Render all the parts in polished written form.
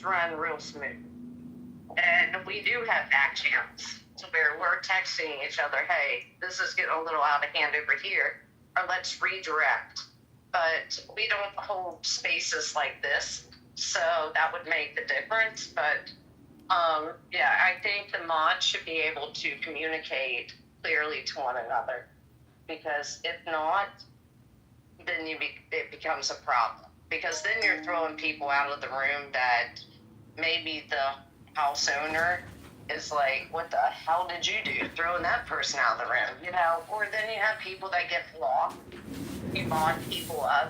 run real smooth. And we do have back channels to where we're texting each other, hey, this is getting a little out of hand over here, or let's redirect. But we don't hold spaces like this, so that would make the difference. But yeah, I think the mods should be able to communicate clearly to one another, because if not, then it becomes a problem. Because then you're throwing people out of the room that maybe the house owner is like, what the hell did you do? Throwing that person out of the room, you know? Or then you have people that get blocked. You mod people up,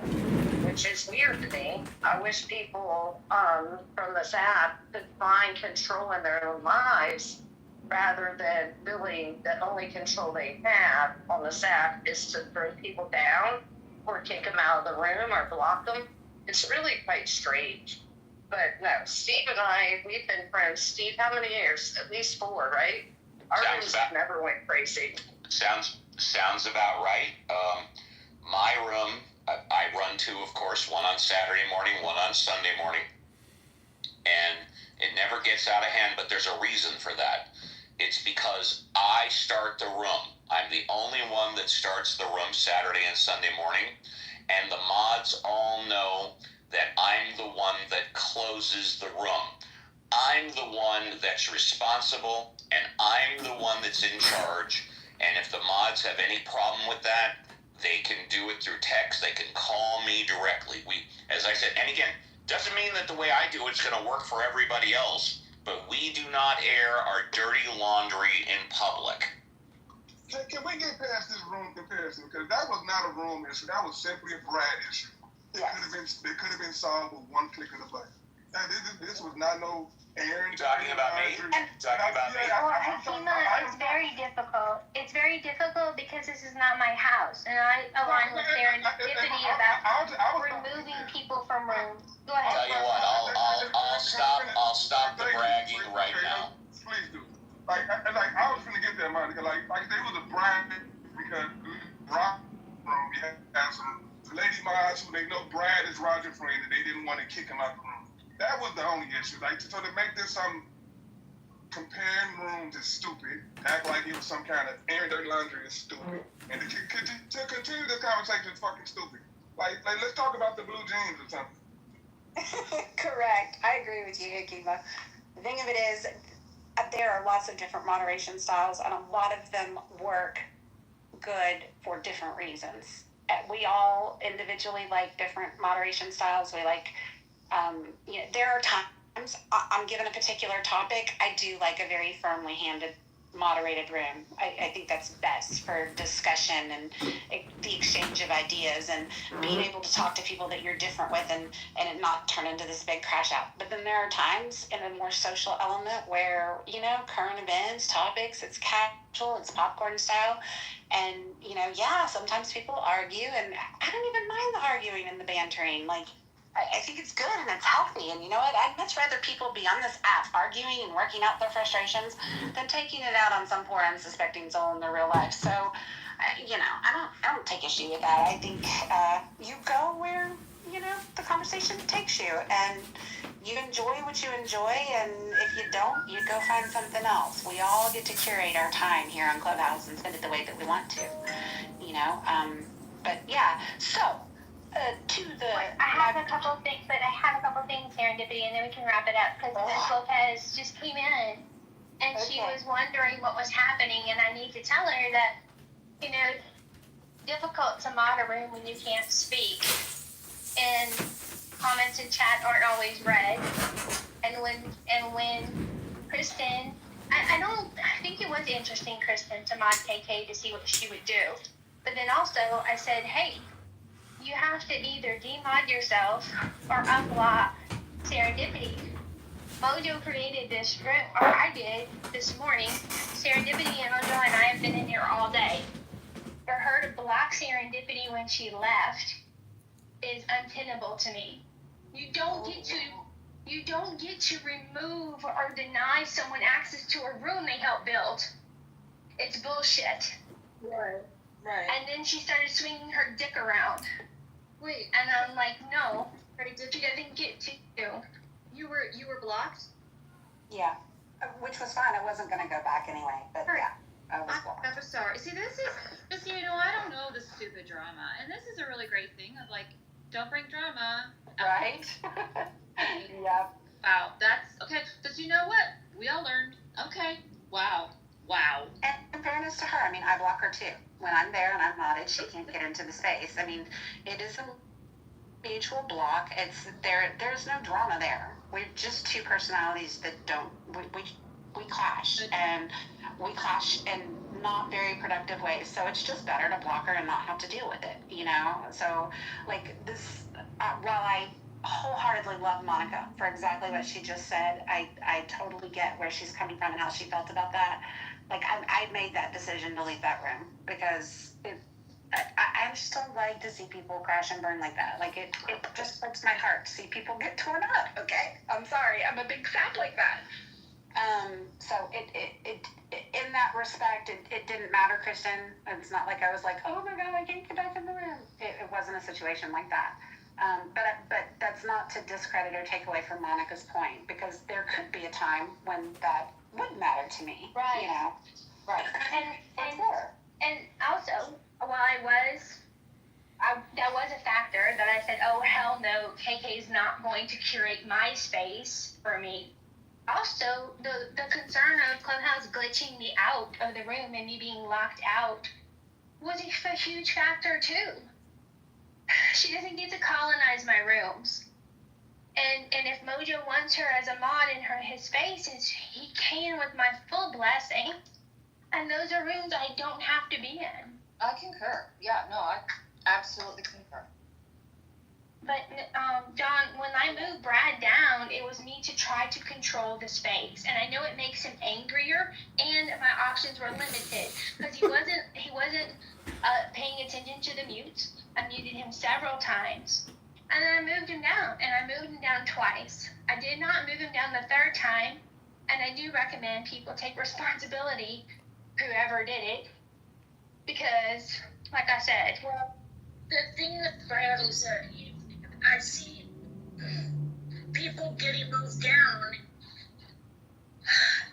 which is weird to me. I wish people from this app could find control in their own lives rather than feeling that only control they have on this app is to throw people down or kick them out of the room or block them. It's really quite strange. But no, Steve and I, we've been friends. Steve, how many years? At least 4, right? Our rooms never went crazy. Sounds about right. My room, I run 2, of course, one on Saturday morning, one on Sunday morning. And it never gets out of hand, but there's a reason for that. It's because I start the room. I'm the only one that starts the room Saturday and Sunday morning. And the mods all know that I'm the one that closes the room. I'm the one that's responsible, and I'm the one that's in charge. And if the mods have any problem with that, they can do it through text. They can call me directly. As I said, and again, doesn't mean that the way I do it's going to work for everybody else, but we do not air our dirty laundry in public. Can we get past this room comparison? Because that was not a room issue. That was simply a Brad issue. It could have been solved with one click of the button. This was not no Aaron. Talking about me? Talking about me? Well, Hakima, it's very difficult. It's very difficult because this is not my house. And I align with serendipity about removing people from rooms. Go ahead. Tell you what, I'll stop the bragging right now. Please do. Like I was gonna get that money. Like there was a Brad because Rock room. We had some lady mods who they know Brad is Roger friend and they didn't want to kick him out the room. That was the only issue. Like, so to make this comparing rooms is stupid. Act like it was some kind of airing dirty laundry is stupid. And to continue this conversation is fucking stupid. Like let's talk about the blue jeans or something. Correct. I agree with you, Hakima. The thing of it is, there are lots of different moderation styles, and a lot of them work good for different reasons. We all individually like different moderation styles. We like, there are times I'm given a particular topic, I do like a very firmly handed moderated room. I think that's best for discussion and the exchange of ideas and being able to talk to people that you're different with and it not turn into this big crash out. But then there are times in a more social element where, current events, topics, it's casual, it's popcorn style. And, sometimes people argue, and I don't even mind the arguing and the bantering. Like, I think it's good and it's healthy. And you know what? I'd much rather people be on this app arguing and working out their frustrations than taking it out on some poor unsuspecting soul in their real life. So, I don't take issue with that. I think you go where, the conversation takes you. And you enjoy what you enjoy. And if you don't, you go find something else. We all get to curate our time here on Clubhouse and spend it the way that we want to, But, yeah, so... I have a couple of things, Serendipity, and then we can wrap it up, because Ms. Lopez just came in, and she was wondering what was happening, and I need to tell her that, difficult to mod a room when you can't speak, and comments in chat aren't always read, and when Kristen, I think it was interesting, Kristen, to mod KK to see what she would do, but then also I said, hey, you have to either demod yourself or unblock Serendipity. Mojo created this room, or I did this morning. Serendipity and Mojo and I have been in here all day. For her to block Serendipity when she left is untenable to me. You don't get to remove or deny someone access to a room they helped build. It's bullshit. Right. And then she started swinging her dick around. Wait, and I'm like, no, she doesn't get to. You were blocked? Yeah, which was fine. I wasn't going to go back anyway, but yeah, I was blocked. I'm sorry. See, I don't know the stupid drama, and this is a really great thing of like, don't bring drama. Right? Yeah. Wow, that's okay. But you know what? We all learned. Okay. Wow. And in fairness to her, I mean, I block her too. When I'm there and I'm modded, she can't get into the space. I mean, it is a mutual block. There's no drama there. We're just two personalities that we clash, and we clash in not very productive ways. So it's just better to block her and not have to deal with it, you know? So like this, while I wholeheartedly love Monica for exactly what she just said, I totally get where she's coming from and how she felt about that. Like I made that decision to leave that room because I just don't like to see people crash and burn like that. Like it just breaks my heart to see people get torn up. Okay, I'm sorry, I'm a big sap like that. So it in that respect, it didn't matter, Kristen. It's not like I was like, oh my God, I can't get back in the room. It wasn't a situation like that. But that's not to discredit or take away from Monica's point, because there could be a time when that would matter to me. Right. You know. Right. And also, while that was a factor that I said, oh hell no, KK's not going to curate my space for me. Also, the concern of Clubhouse glitching me out of the room and me being locked out was a huge factor too. She doesn't get to colonize my rooms. And if Mojo wants her as a mod in his spaces, he can with my full blessing. And those are rooms I don't have to be in. I concur. Yeah, no, I absolutely concur. But, John, when I moved Brad down, it was me to try to control the space. And I know it makes him angrier, and my options were limited. Because he wasn't paying attention to the mutes. I muted him several times. And then I moved him down, and I moved him down twice. I did not move him down the third time, and I do recommend people take responsibility, whoever did it, because, like I said... Well, the thing that Brad is that I see people getting moved down,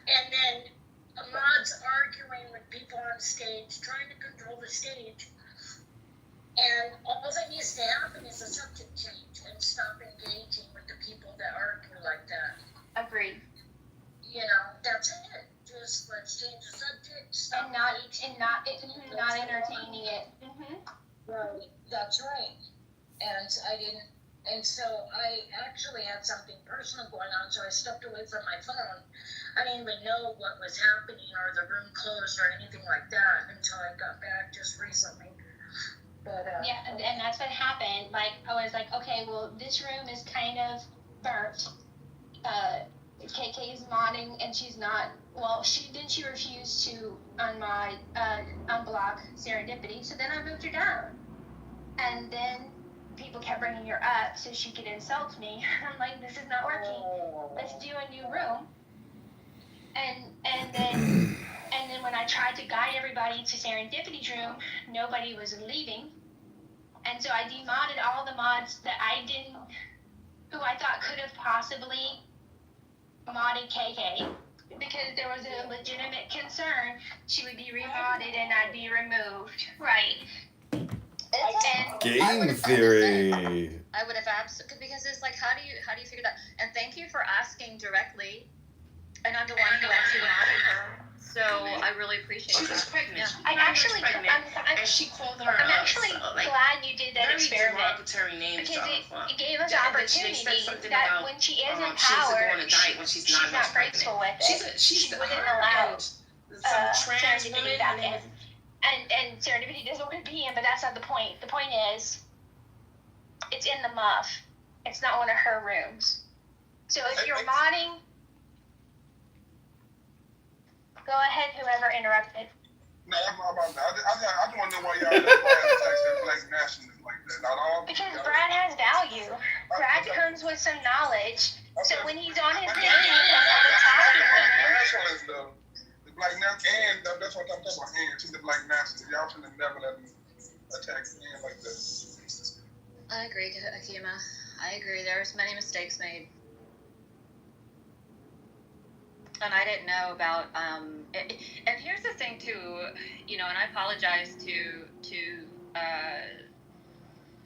and then mods arguing with people on stage, trying to control the stage. And all that needs to happen is a subject change and stop engaging with the people that argue like that. Agreed. You know, that's it. Just let's change the subject. Stop And not entertaining it. Mm-hmm. Right, that's right. And so I actually had something personal going on, so I stepped away from my phone. I didn't even know what was happening or the room closed or anything like that until I got back just recently. But, yeah, and that's what happened. Like, I was like, okay, well, this room is kind of burnt. KK is modding, and she's not. Well, she refused to unblock Serendipity, so then I moved her down. And then people kept bringing her up so she could insult me. I'm like, this is not working. Let's do a new room. And then when I tried to guide everybody to Serendipity's room, nobody was leaving. And so I demodded all the mods that who I thought could have possibly modded KK, because there was a legitimate concern she would be remodded and I'd be removed. Right. Game theory. I would have absolutely, because it's like, how do you figure that? And thank you for asking directly. And I'm the one who actually modded her. So I really appreciate that. She's pregnant. Yeah. I actually, And she called her. I'm actually glad you did that very experiment, derogatory names because off. it gave us Yeah, opportunity they said something that about, when she is in she has to go power, on a diet when she's not graceful with it. She wouldn't allow some trans Serendipity woman. back in. And Serendipity doesn't want to be in, but that's not the point. The point is, it's in the muff. It's not one of her rooms. So if you're modding, go ahead, whoever interrupted. No, I'm about that. I just want to know why y'all let Brad attack that black nationalist like that. Not all. Because Brad has value. Brad comes with some knowledge. So when he's on his game, he's not attacking women. Nationalist though. The black nationalist, and that's what I'm talking about. And she's the black nationalist. Y'all should have never let me attack men like this. I agree, Akima. I agree. There's many mistakes made. And I didn't know about. And here's the thing too, and I apologize to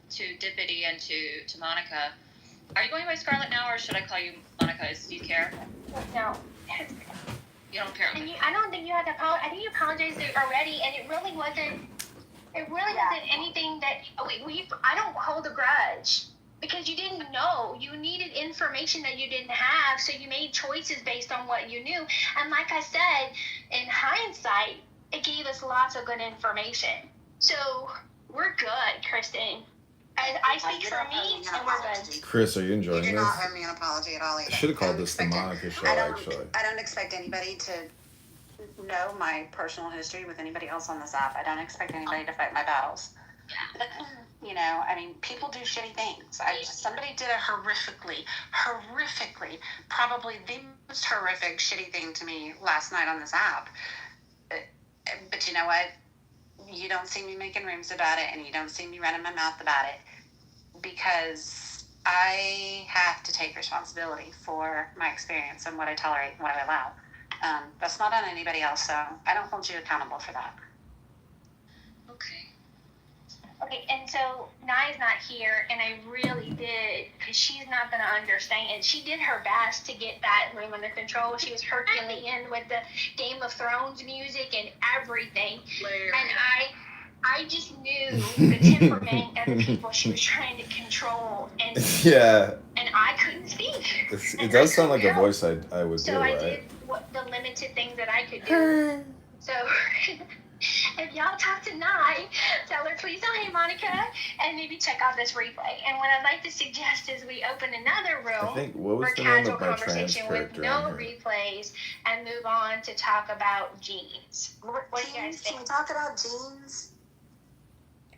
Dippity and to Monica. Are you going by Scarlett now, or should I call you Monica? Do you care? No. You don't care. And I don't think you had to apologize. I think you apologized already, and it really wasn't. It really wasn't anything that I don't hold a grudge because you didn't know. You needed information that you didn't have, so you made choices based on what you knew. And like I said, in hindsight, it gave us lots of good information. So we're good, Kristen. I speak for me, and we're good. Chris, are you You enjoying do this? not owe me an apology at all either. I should have called I don't this the expect Monica show, it. actually. I don't expect anybody to know my personal history with anybody else on this app. I don't expect anybody to fight my battles. I mean, people do shitty things. Somebody did a horrifically, probably the most horrific, shitty thing to me last night on this app. But you know what? You don't see me making rooms about it, and you don't see me running my mouth about it, because I have to take responsibility for my experience and what I tolerate and what I allow. That's not on anybody else, so I don't hold you accountable for that. Okay, and so Nai's not here, and I really did, because she's not going to understand. And she did her best to get that room under control. She was Herculean with the Game of Thrones music and everything. And I just knew the temperament and the people she was trying to control, and Yeah. and I couldn't speak. It does sound like a voice I would do, So I right? did the limited things that I could do. So if y'all talk to Nai, tell her please don't hate Monica, and maybe check out this replay. And what I'd like to suggest is we open another I room think, what was for the name casual of my trans conversation with character no on here? replays and move on to talk about jeans. What do you guys Can we think? talk about jeans?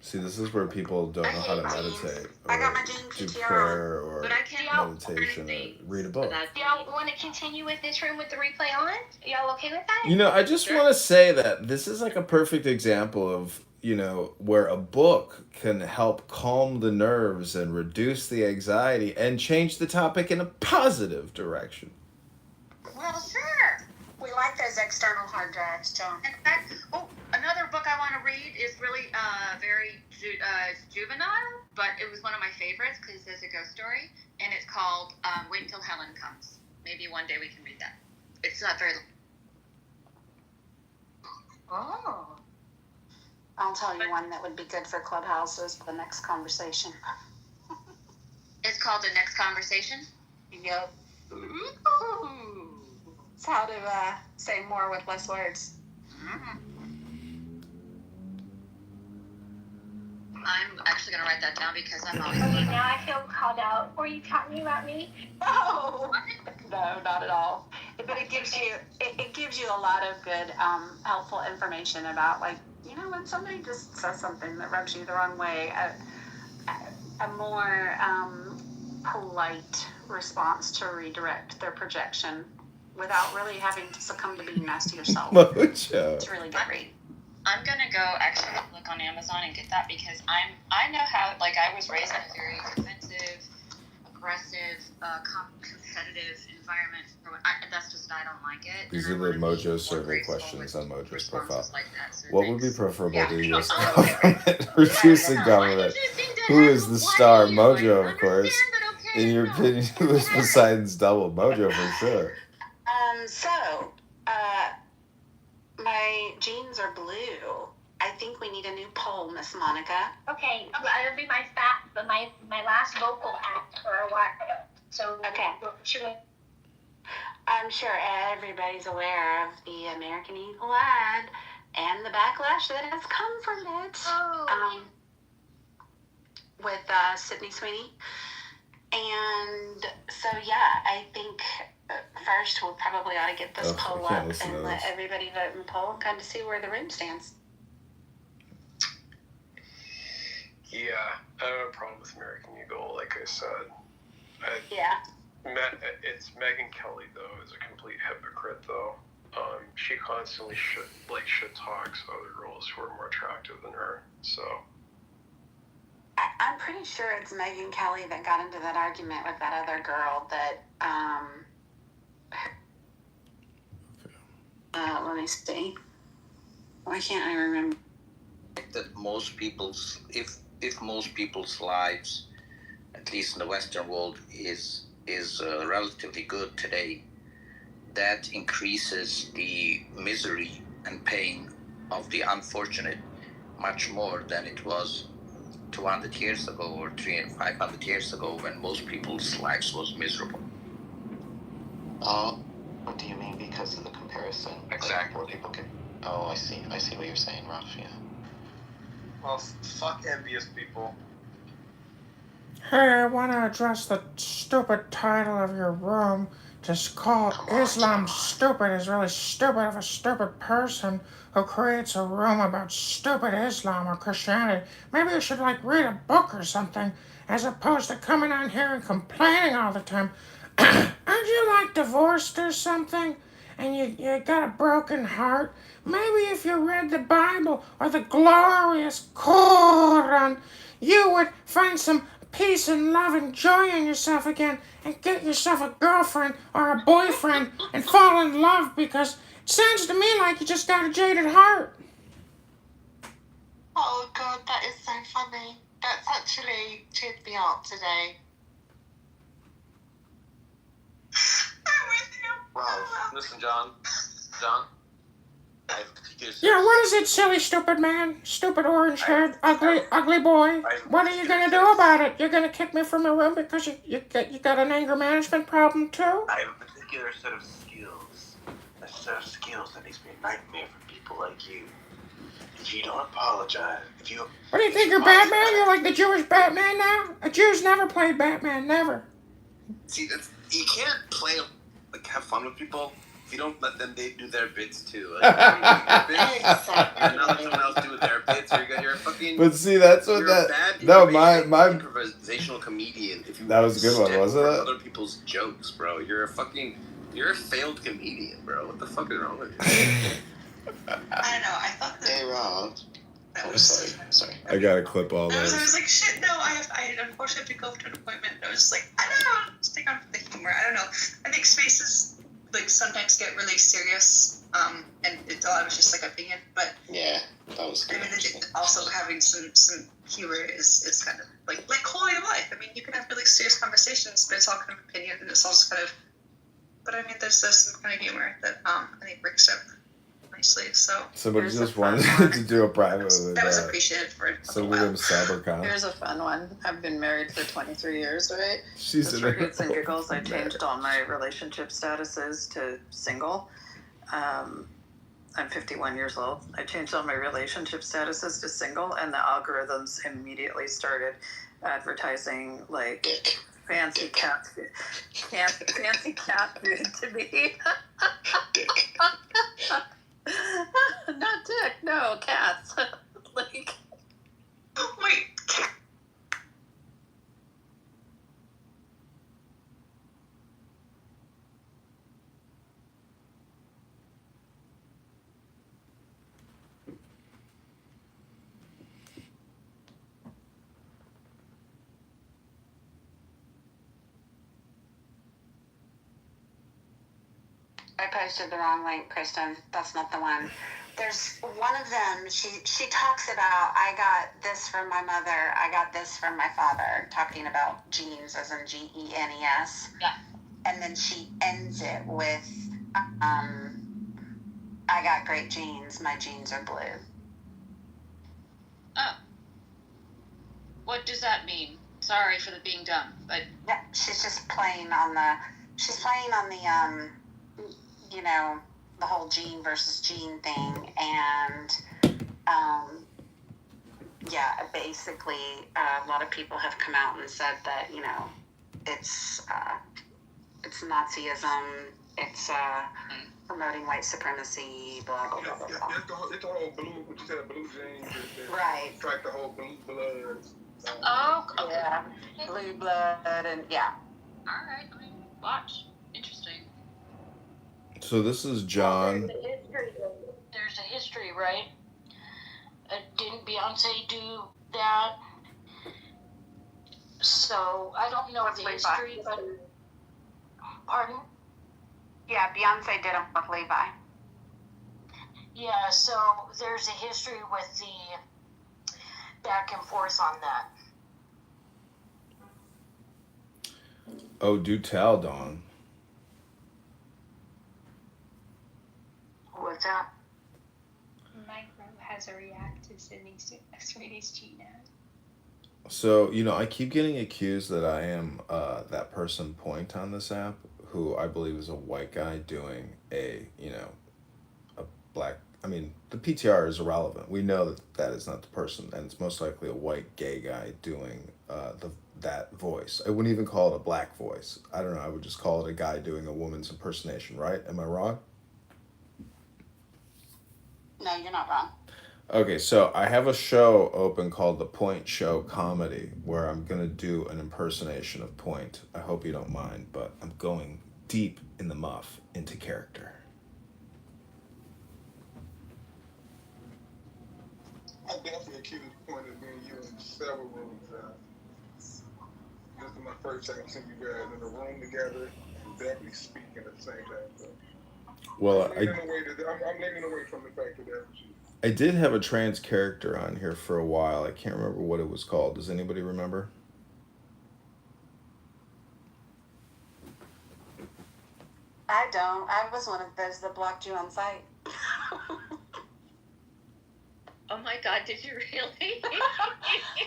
See, this is where people don't know how to I hate meditate, I got or my jean do PTR prayer, or But I can't meditation, or read a book. Do y'all want to continue with this room with the replay on? Y'all okay with that? I just want to say that this is like a perfect example of, where a book can help calm the nerves and reduce the anxiety and change the topic in a positive direction. Well, sure. We like those external hard drives, John. In fact, another book I want to read is really very juvenile, but it was one of my favorites because there's a ghost story, and it's called Wait Till Helen Comes. Maybe one day we can read that. It's not very long. Oh. I'll tell you one that would be good for Clubhouses for the next conversation. It's called The Next Conversation? Yep. It's how to say more with less words. I'm actually going to write that down because I'm always... Okay, now I feel called out. Were you talking about me? No, not at all. But it gives you a lot of good, helpful information about, like, when somebody just says something that rubs you the wrong way, a more polite response to redirect their projection without really having to succumb to being nasty yourself. Mojo. It's a really good read. I'm gonna go actually look on Amazon and get that because I know how, like, I was raised in a very defensive, aggressive, competitive environment. That's just, I don't like it. These are the Mojo survey questions on Mojo's profile. Like that, so What would be preferable Yeah. to the U.S. government? Reducing government. Who is the star? Mojo, of course. In your opinion, who is Poseidon's double? Mojo for sure. My jeans are blue. I think we need a new poll, Miss Monica. Okay, that'll be my last vocal act for a while. So Okay. Should we? I'm sure everybody's aware of the American Eagle ad and the backlash that has come from it. Oh. With Sydney Sweeney. And so, yeah, I think first we'll probably ought to get this poll I can't up listen to and let this. everybody vote and poll and kind of see where the room stands. Yeah, I don't have a problem with American Eagle, like I said. Yeah. It's Megyn Kelly, though, is a complete hypocrite, though. She constantly shit talks other girls who are more attractive than her, so. I'm pretty sure it's Megyn Kelly that got into that argument with that other girl that, let me see. Why can't I remember? That most people's, if most people's lives, at least in the Western world, is relatively good today, that increases the misery and pain of the unfortunate much more than it was 200 years ago or 500 years ago when most people's lives was miserable. What do you mean because of the comparison? Exactly. Like, where people can. Oh, I see what you're saying, Ralph. Yeah. Well, fuck envious people. Hey, I want to address the stupid title of your room. Just call Islam stupid is really stupid of a stupid person who creates a room about stupid Islam or Christianity. Maybe you should, like, read a book or something, as opposed to coming on here and complaining all the time. Aren't you, like, divorced or something? And you got a broken heart? Maybe if you read the Bible or the glorious Quran, you would find some peace and love and joy in yourself again and get yourself a girlfriend or a boyfriend and fall in love, because it sounds to me like you just got a jaded heart. Oh God, that is so funny. That's actually cheered me up today. I'm with you. Ralph, Listen, John. I have a particular Yeah, what is it, silly stupid man? Stupid orange-haired, ugly boy. What are you gonna do about it? You're gonna kick me from the room because you got an anger management problem too? I have a particular set of skills. A set of skills that makes me a nightmare for people like you. If you don't apologize, What do you think, you're Batman? You're like the Jewish Batman now? A Jew's never played Batman, never. See, you can't play, like, have fun with people if you don't let them do their bits too. Like, you and not let someone else do their bits. You're a fucking. But see, that's what my improvisational comedian. If you that was a good one, wasn't it? Other people's jokes, bro. You're a failed comedian, bro. What the fuck is wrong with you? I don't know. I thought that. Hey, Rob. That was sorry. I gotta clip all I those. was like, shit, no, I unfortunately have to go to an appointment. I was just like, I don't know, stick on for the humor. I don't know. I think spaces, like, sometimes get really serious, and I was just, like, opinion, but. Yeah, that was good. I mean, I think also having some humor is kind of, like quality of life. I mean, you can have really serious conversations, but it's all kind of opinion, and it's also kind of, but I mean, there's some kind of humor that, I think breaks up nicely, so. Somebody just wanted to do a private with that was appreciated for somebody named Sabercon. Here's a fun one. I've been married for 23 years, right? She's Just in for hits and giggles, I changed all my relationship statuses to single. I'm 51 years old. I changed all my relationship statuses to single, and the algorithms immediately started advertising, like, fancy cat food to me. Dick. Not dick, no, cats. Like, wait. I posted the wrong link, Kristen. That's not the one. There's one of them. She talks about, I got this from my mother. I got this from my father. Talking about genes, as in GENES. Yeah. And then she ends it with, I got great genes. My genes are blue. Oh. What does that mean? Sorry for the being dumb, but. Yeah, she's just playing on the. The whole gene versus gene thing, and basically a lot of people have come out and said that it's Nazism, it's promoting white supremacy, blah blah blah blah blah. It's the whole blue, what you said, blue genes. Right. Track the whole blue blood. Oh, okay. Yeah, blue blood, and yeah. All right, I mean, watch. Interesting. So this is John. There's a history, right? Didn't Beyonce do that? So I don't know the history, but pardon? Yeah, Beyonce did them with Levi. Yeah, so there's a history with the back and forth on that. Oh, do tell, Dawn. What's that? Micro has a react to Sydney's cheating ad. So, I keep getting accused that I am that person point on this app, who I believe is a white guy doing a black. I mean, the PTR is irrelevant. We know that that is not the person, and it's most likely a white gay guy doing that voice. I wouldn't even call it a black voice. I don't know. I would just call it a guy doing a woman's impersonation, right? Am I wrong? No, you're not wrong. Okay, so I have a show open called The Point Show Comedy, where I'm going to do an impersonation of Point. I hope you don't mind, but I'm going deep in the muff into character. I definitely accused Point of being you in several rooms. This is my first time seeing you guys in a room together and definitely speaking at the same time. So Well, I'm leaning away from the fact that that was you. I did have a trans character on here for a while. I can't remember what it was called. Does anybody remember? I don't. I was one of those that blocked you on site. Oh my God, did you really?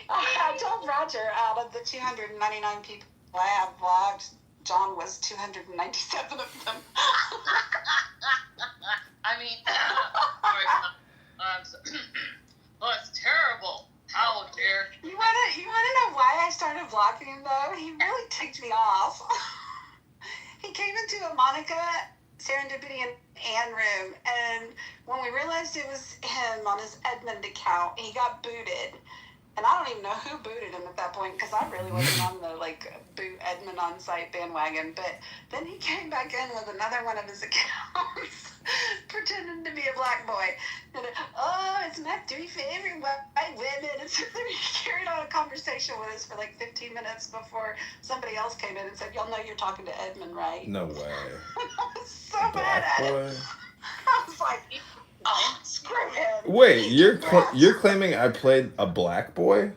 I told Roger out of the 299 people I have blocked, John was 297 of them. I mean, sorry, oh, it's terrible. How dare You wanna know why I started blocking him though? He really ticked me off. He came into a Monica, Serendipity, and Anne room, and when we realized it was him on his Edmund account, he got booted. And I don't even know who booted him at that point, because I really wasn't on the boot Edmund on site bandwagon. But then he came back in with another one of his accounts, pretending to be a black boy. And it's my 3 favorite white women. And so he carried on a conversation with us for 15 minutes before somebody else came in and said, "Y'all know you're talking to Edmund, right?" No way. I was so A mad black at boy? it. I was like, oh, screw him. Wait, you're claiming I played a black boy?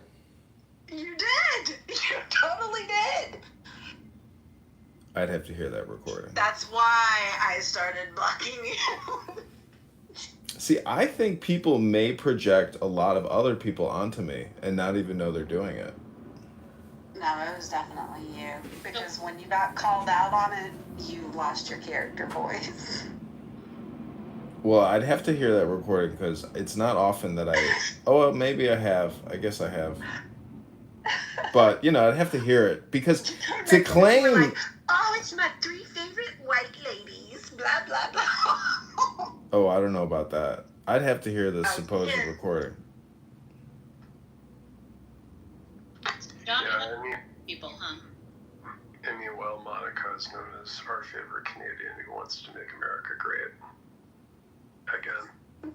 You did. You totally did. I'd have to hear that recording. That's why I started blocking you. See, I think people may project a lot of other people onto me and not even know they're doing it. No, it was definitely you. Because when you got called out on it, you lost your character voice. Well, I'd have to hear that recording because it's not often that I... Oh, well, maybe I have. I guess I have. But, I'd have to hear it because to claim... Oh, it's my 3 favorite white ladies, blah, blah, blah. Oh, I don't know about that. I'd have to hear the supposed recording. John, Yeah, people, huh? I mean, well, Monica is known as our favorite Canadian who wants to make America great again.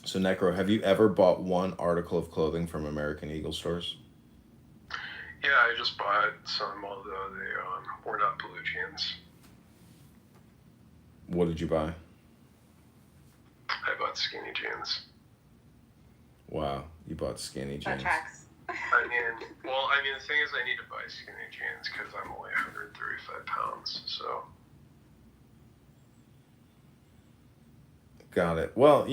So, Necro, have you ever bought one article of clothing from American Eagle stores? Yeah, I just bought some, although they were not blue jeans. What did you buy? I bought skinny jeans. Wow, you bought skinny jeans. That tracks. The thing is I need to buy skinny jeans because I'm only 135 pounds, so... Got it. Well,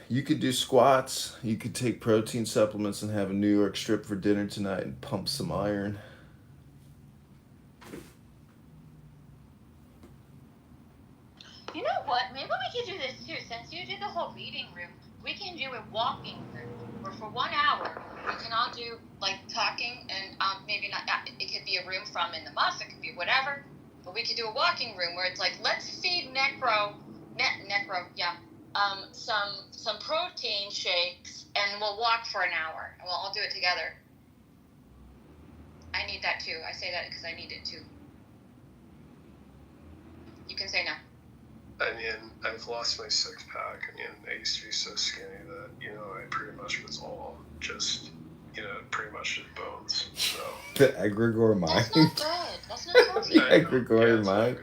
you could do squats. You could take protein supplements and have a New York strip for dinner tonight and pump some iron. You know what? Maybe we could do this too. Since you did the whole reading room, we can do a walking room where for 1 hour we can all do talking and maybe not. It could be a room from in the mosque. It could be whatever. But we could do a walking room where it's let's feed Necro, yeah. Some protein shakes, and we'll walk for an hour, and we'll all do it together. I need that too. I say that because I need it too. You can say no. I've lost my 6-pack. I used to be so skinny that, I pretty much was all just, pretty much just bones, so. The egregore mind. That's not good. That's not good. Yeah, Gregorian mind.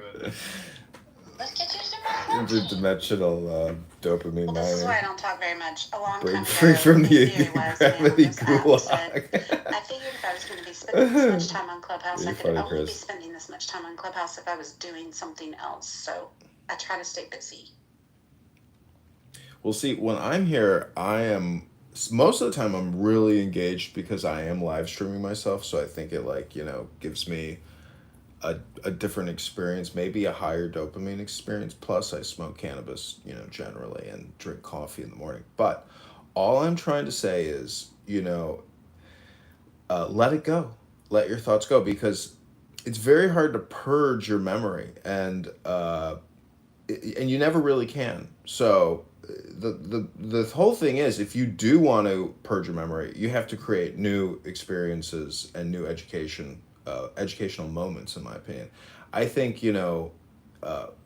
Let's get you some more protein. Interdimensional dopamine Well, this is why I mining. don't talk very much. A long Break time free ago, from the the theory was gravity this app said, gulag. I figured if I was going to be spending this much time on Clubhouse, I You're could funny, only be Chris. spending this much time on Clubhouse if I was doing something else. So I try to stay busy. Well, see, when I'm here, I am most of the time I'm really engaged because I am live streaming myself. So I think it gives me a different experience, maybe a higher dopamine experience. Plus, I smoke cannabis, generally, and drink coffee in the morning. But all I'm trying to say is, let it go, let your thoughts go, because it's very hard to purge your memory, and you never really can. So the whole thing is, if you do want to purge your memory, you have to create new experiences and new educational moments, in my opinion. I think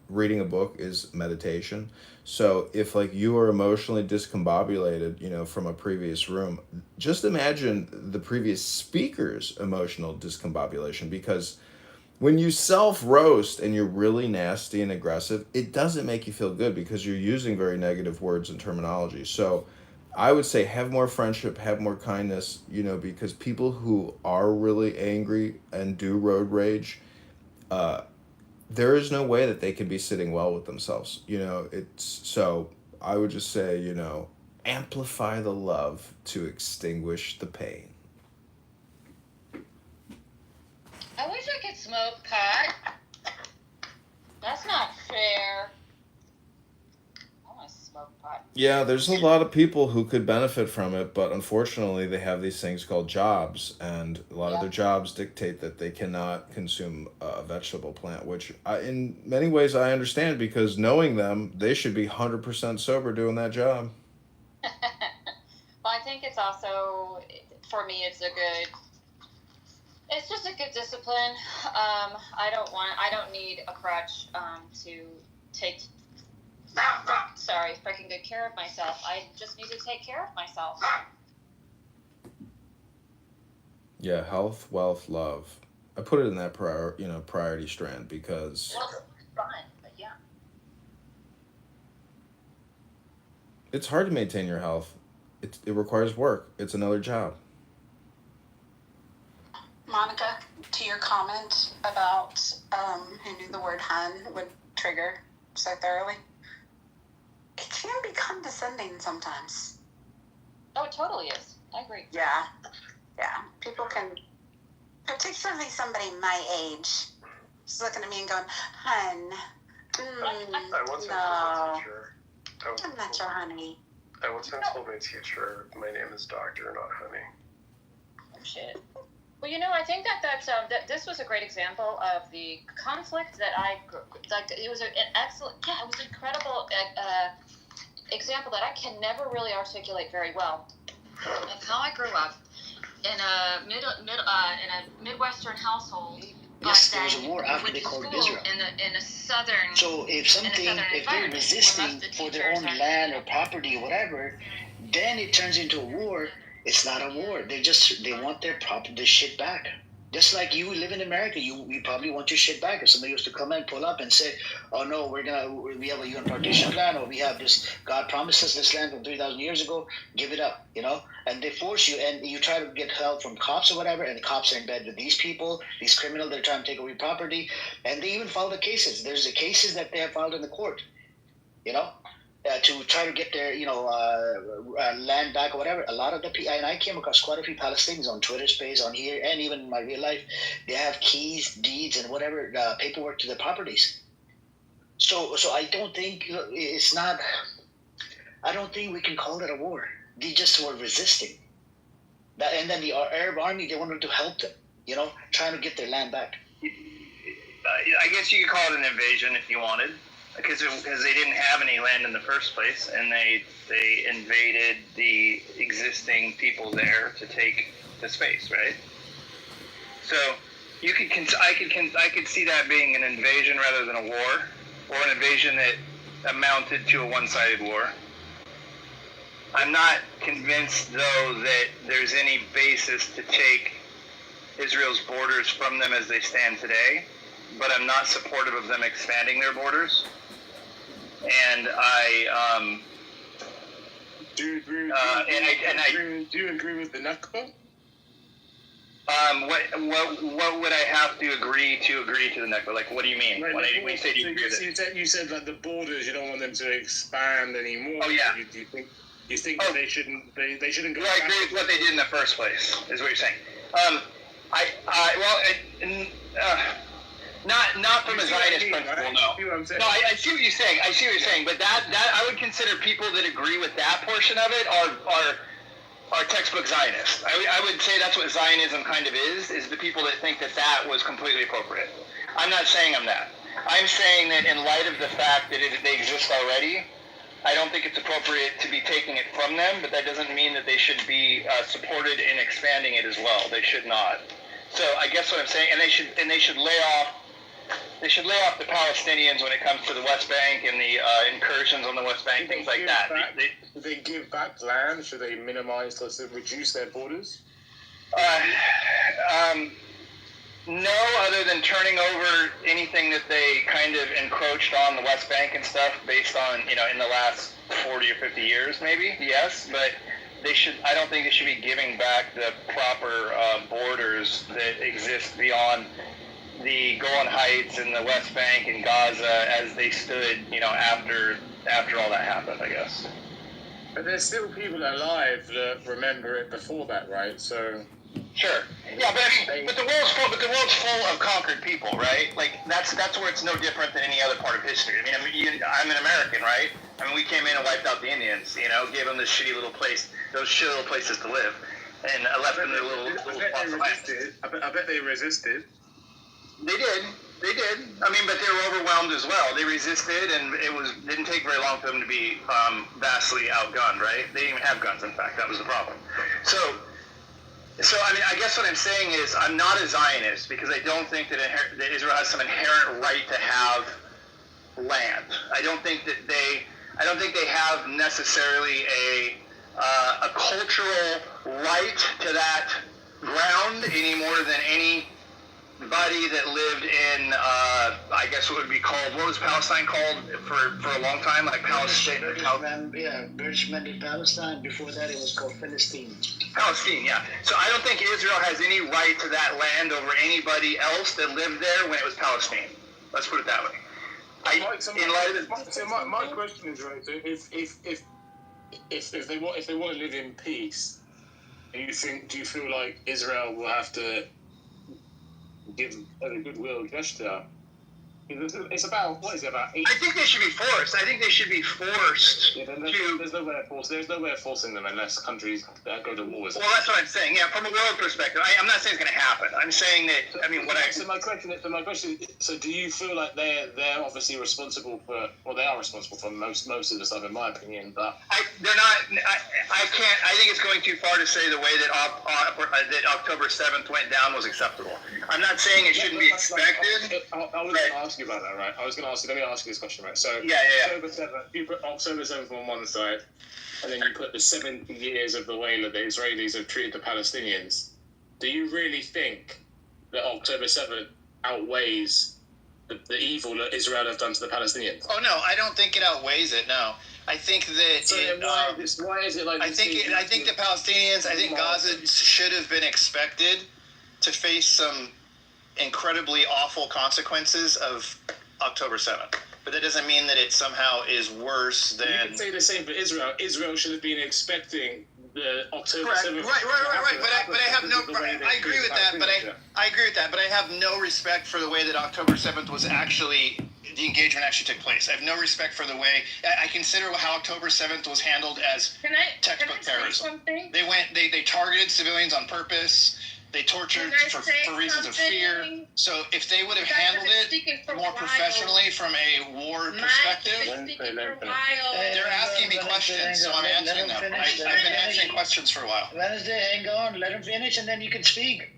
reading a book is meditation. So if you are emotionally discombobulated, from a previous room, just imagine the previous speaker's emotional discombobulation, because when you self roast and you're really nasty and aggressive, it doesn't make you feel good because you're using very negative words and terminology. So I would say have more friendship, have more kindness, because people who are really angry and do road rage, there is no way that they can be sitting well with themselves. So I would just say, amplify the love to extinguish the pain. I wish I could smoke pot. That's not fair. I want to smoke pot. Yeah, there's a lot of people who could benefit from it, but unfortunately they have these things called jobs, and a lot of their jobs dictate that they cannot consume a vegetable plant, which in many ways I understand, because knowing them, they should be 100% sober doing that job. Well, I think it's also, for me, it's just a good discipline. I don't need a crutch to take, sorry, freaking good care of myself. I just need to take care of myself. Yeah, health, wealth, love. I put it in that priority strand because Fun, but yeah. it's hard to maintain your health. It requires work. It's another job. Monica, to your comment about who knew the word hun would trigger so thoroughly, it can be condescending sometimes. Oh, it totally is. I agree. Yeah. People can, particularly somebody my age, just looking at me and going, hun, I once told no, my teacher. I'm not your honey. I once told my teacher, my name is Doctor, not Honey. Oh, shit. Well, I think that this was a great example of the conflict that it was an excellent, it was an incredible example that I can never really articulate very well of how I grew up in a Midwestern household. Yes, there was a war after they called Israel. In a southern. So if they're resisting for their own land or property or whatever, then it turns into a war. It's not a war. They want their shit back. Just like you live in America, you probably want your shit back. If somebody was to come and pull up and say, "Oh no, we have a UN partition plan, or we have this, God promised us this land from 3,000 years ago, give it up," and they force you, and you try to get help from cops or whatever, and the cops are in bed with these people, these criminals that are trying to take away property, and they even file the cases. There's the cases that they have filed in the court, to try to get their, land back or whatever. A lot of the people, and I came across quite a few Palestinians on Twitter space, on here, and even in my real life, they have keys, deeds, and whatever paperwork to their properties. So I don't think I don't think we can call it a war. They just were resisting. And then the Arab army, they wanted to help them, trying to get their land back. I guess you could call it an invasion if you wanted. Because they didn't have any land in the first place, and they invaded the existing people there to take the space, right? So I could see that being an invasion rather than a war, or an invasion that amounted to a one-sided war. I'm not convinced, though, that there's any basis to take Israel's borders from them as they stand today, but I'm not supportive of them expanding their borders. And Do you agree? Do you agree with the Nakba? What would I have to agree to the Nakba? Like, what do you mean? Right, when you say do you agree with it? You said like the borders, you don't want them to expand anymore. Oh yeah. You think that they shouldn't go? Well, I agree with what they did in the first place. Is what you're saying? Not from a Zionist principle, no. No, I see what you're saying. I see what you're saying, but that I would consider people that agree with that portion of it are textbook Zionists. I would say that's what Zionism kind of is the people that think that was completely appropriate. I'm not saying I'm that. I'm saying that in light of the fact that they exist already, I don't think it's appropriate to be taking it from them, but that doesn't mean that they should be supported in expanding it as well. They should not. So I guess what I'm saying, and they should lay off the Palestinians when it comes to the West Bank and the incursions on the West Bank, things like that. Should they give back land? Should they minimize, let's say, reduce their borders? No, other than turning over anything that they kind of encroached on the West Bank and stuff based on, in the last 40 or 50 years, maybe, yes, but I don't think they should be giving back the proper borders that exist beyond the Golan Heights and the West Bank and Gaza as they stood, after all that happened, I guess. But there's still people alive that remember it before that, right? So. Sure. Yeah, but the world's full of conquered people, right? Like that's where it's no different than any other part of history. I'm an American, right? We came in and wiped out the Indians, gave them this shitty little place, those shitty little places to live, and left them their little plots of land. I bet they resisted. They did. But they were overwhelmed as well. They resisted, and it didn't take very long for them to be vastly outgunned, right? They didn't even have guns, in fact. That was the problem. So I guess what I'm saying is I'm not a Zionist because I don't think that Israel has some inherent right to have land. I don't think they have necessarily a cultural right to that ground any more than anybody that lived in, I guess what would be called, what was Palestine called for a long time? Like Palestine? British Mandate Palestine. Before that, it was called Philistine. Palestine, yeah. So I don't think Israel has any right to that land over anybody else that lived there when it was Palestine. Let's put it that way. My question is, right, so if they want to live in peace, do you feel like Israel will have to give a goodwill gesture? It's about, what is it, about 8? I think they should be forced. There's no way of forcing them unless countries go to war. Well, that's what I'm saying. Yeah, from a world perspective, I'm not saying it's going to happen. I'm saying that. So my question. So do you feel like they're obviously responsible for? Well, they are responsible for most of the stuff, in my opinion. But they're not. I can't. I think it's going too far to say the way that October 7th went down was acceptable. I'm not saying it shouldn't be expected. I was going to ask you about that, right? Let me ask you this question, right? So October 7th, you put October 7th on one side, and then you put the 70 years of the way that the Israelis have treated the Palestinians. Do you really think that October 7th outweighs the evil that Israel have done to the Palestinians? Oh no, I don't think it outweighs it. No, I think that. Why is it like? I think the Palestinians. I think Gaza should have been expected to face some incredibly awful consequences of October 7th. But that doesn't mean that it somehow is worse than. You can say the same for Israel. Israel should have been expecting the October 7th. Right. But I have no. I agree with that. I agree with that. But I have no respect for the way that October 7th was actually. The engagement actually took place. I have no respect for the way. I consider how October 7th was handled as textbook terrorism. They targeted civilians on purpose. They tortured for reasons of fear. So if they would have handled it more professionally from a war perspective, they're asking me questions, so I'm answering them. I've been answering questions for a while. Wednesday, hang on, let him finish, and then you can speak.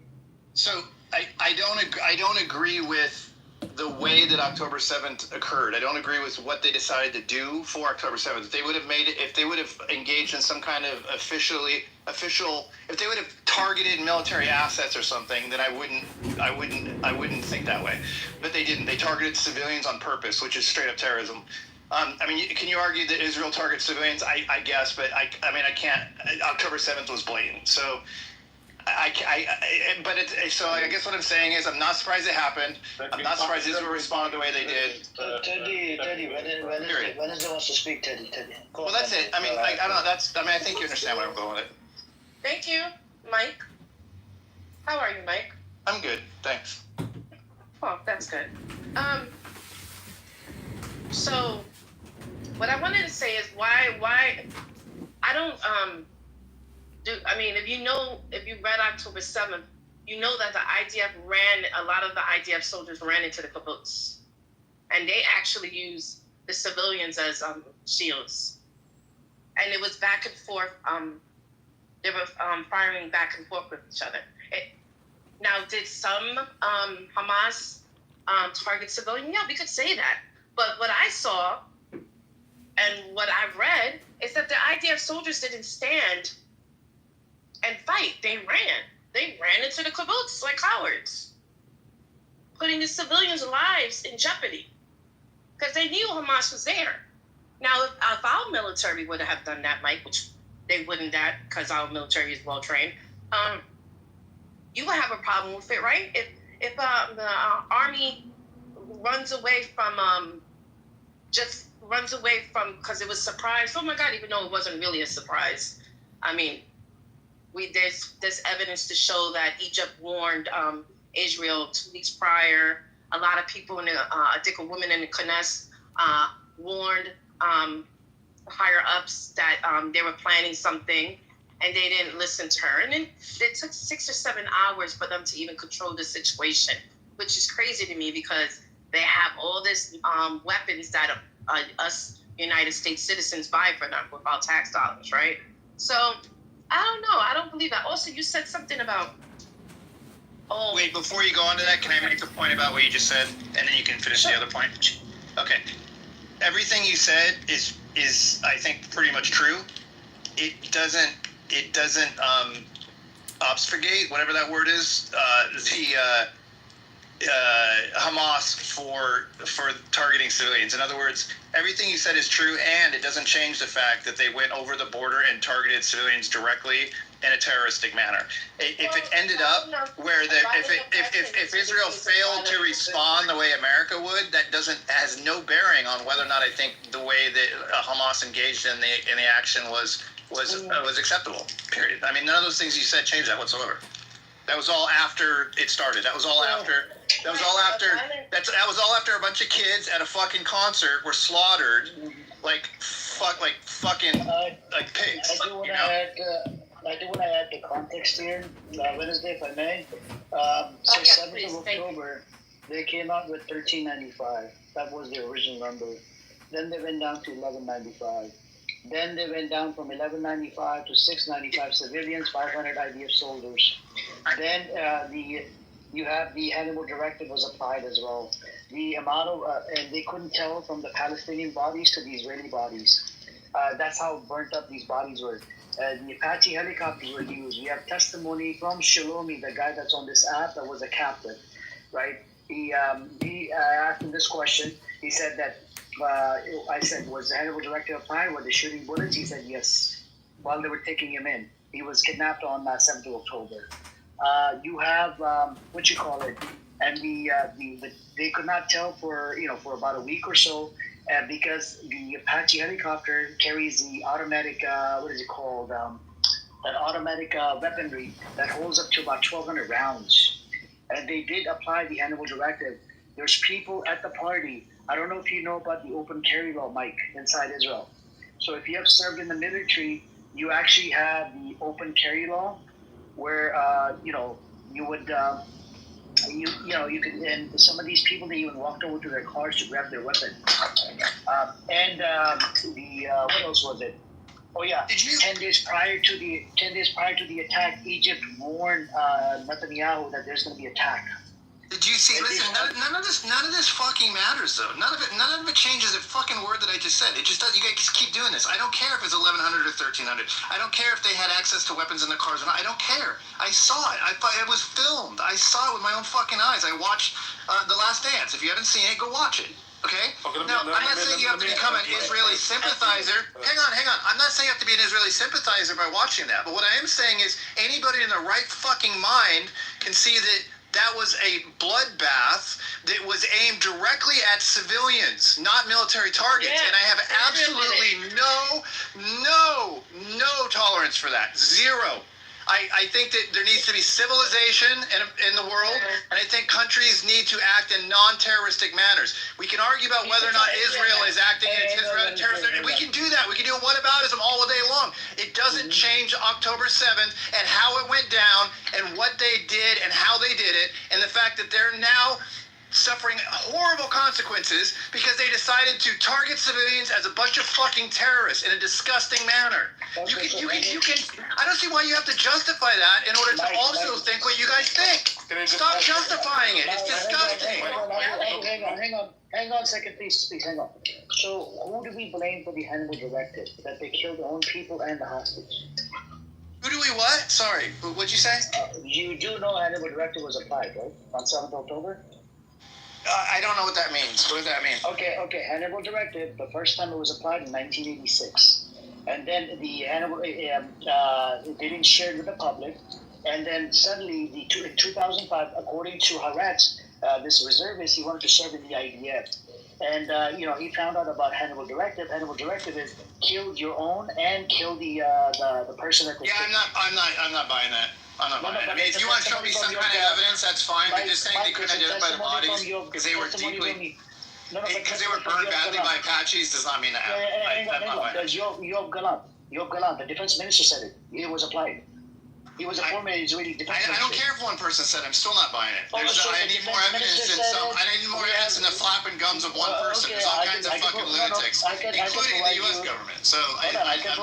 So I don't agree with the way that October 7th occurred. I don't agree with what they decided to do for October 7th. If they would have made it, if they would have engaged in some kind of official, if they would have targeted military assets or something, then I wouldn't think that way. But they didn't. They targeted civilians on purpose, which is straight up terrorism. I mean, can you argue that Israel targets civilians? I guess, but I mean, I can't. October 7th was blatant. So. I guess what I'm saying is I'm not surprised it happened. I'm not surprised Israel responded the way they did. Teddy, Wednesday wants to speak, Teddy. Well, that's it. I mean, I don't know. I think you understand where I'm going with it. Thank you, Mike. How are you, Mike? I'm good, thanks. Oh, that's good. So what I wanted to say is why I don't if you read October 7th, you know that the a lot of the IDF soldiers ran into the kibbutz, and they actually used the civilians as shields, and it was back and forth. They were firing back and forth with each other. Now, did some Hamas target civilians? Yeah, we could say that. But what I saw and what I read is that the IDF soldiers didn't stand and fight. They ran into the kibbutz like cowards, putting the civilians' lives in jeopardy because they knew Hamas was there. Now, if our military would have done that, Mike, which they wouldn't, that because our military is well trained, you would have a problem with it, right? If the army runs away from because it was surprise. Oh my God! Even though it wasn't really a surprise, I mean, there's evidence to show that Egypt warned Israel 2 weeks prior. A lot of people I think a woman in the Knesset warned higher ups that they were planning something, and they didn't listen to her. And then it took 6 or 7 hours for them to even control the situation, which is crazy to me because they have all this weapons that us United States citizens buy for them with our tax dollars, right? So I don't know. I don't believe that. Also, you said something about. Oh. Wait, before you go on to that, can I make a point about what you just said, and then you can finish the other point? Okay. Everything you said is I think pretty much true. It doesn't obfuscate, whatever that word is, Hamas for targeting civilians. In other words, everything you said is true, and it doesn't change the fact that they went over the border and targeted civilians directly in a terroristic manner. If it ended up where if Israel failed to respond the way America would, that has no bearing on whether or not I think the way that Hamas engaged in the action was acceptable. Period. I mean, none of those things you said changed that whatsoever. That was all after it started. That was all after a bunch of kids at a fucking concert were slaughtered like fucking pigs. I do want to add the context here, Wednesday, if I may. So 7th of October, they came out with $13.95. That was the original number. Then they went down to $11.95. Then they went down from $11.95 to $6.95 civilians, 500 IDF soldiers. Then you have the Hannibal Directive was applied as well. The amount of and they couldn't tell from the Palestinian bodies to the Israeli bodies. That's how burnt up these bodies were. The Apache helicopters were used. We have testimony from Shalomi, the guy that's on this app that was a captain, right? He asked him this question. He said that. I said, was the Hannibal Directive applied? Were they shooting bullets? He said yes. While they were taking him in, he was kidnapped on 7th of October. You have and they could not tell for about a week or so because the Apache helicopter carries the automatic that automatic weaponry that holds up to about 1,200 rounds, and they did apply the Hannibal Directive. There's people at the party. I don't know if you know about the open carry law, Mike, inside Israel. So if you have served in the military, you actually have the open carry law, where you would you could, and some of these people, they even walked over to their cars to grab their weapon. What else was it? Oh yeah, 10 days prior to the attack, Egypt warned Netanyahu that there's going to be attack. Did you see? Listen, none of this fucking matters though. None of it changes a fucking word that I just said. It just does. You guys keep doing this. I don't care if it's 1100 or 1300. I don't care if they had access to weapons in the cars or not. I don't care. I saw it. It was filmed. I saw it with my own fucking eyes. I watched The Last Dance. If you haven't seen it, go watch it. Okay? Now, I'm not saying you have to become an Israeli sympathizer. Hang on. I'm not saying you have to be an Israeli sympathizer by watching that. But what I am saying is anybody in the right fucking mind can see that was a bloodbath that was aimed directly at civilians, not military targets. Yeah, and I have absolutely no tolerance for that. Zero. I think that there needs to be civilization in the world, and I think countries need to act in non-terroristic manners. We can argue about whether or not Israel is acting in terrorist. We can do that. We can do a whataboutism all day long. It doesn't change October 7th and how it went down and what they did and how they did it, and the fact that they're now suffering horrible consequences because they decided to target civilians as a bunch of fucking terrorists in a disgusting manner. You can. I don't see why you have to justify that in order to also think what you guys think. Stop justifying it. It's disgusting. Hang on a second, please, hang on. So, who do we blame for the Hannibal Directive? That they killed their own people and the hostage? Who do we what? Sorry, what'd you say? You do know Hannibal Directive was applied, right? On 7th October? I don't know what that means. What does that mean? Okay. Hannibal Directive, the first time it was applied in 1986. And then the Hannibal, it didn't share it with the public. And then suddenly, in 2005, according to Haaretz, this reservist, he wanted to serve in the IDF. And, he found out about Hannibal Directive. Hannibal Directive is killed your own and kill the person that... Yeah, I'm not buying that. I'm not buying it. I mean, if you want to show me some kind of evidence, that's fine. But just saying they couldn't identify the bodies because they were deeply... Because they were burned badly by Apaches does not mean that happened. I'm not buying it. Yoav Gallant, the defense minister said it. It was applied. He was a former Israeli defense minister. I don't care if one person said it. I'm still not buying it. I need more evidence than the flapping gums of one person. There's all kinds of fucking lunatics, including the U.S. government. So I can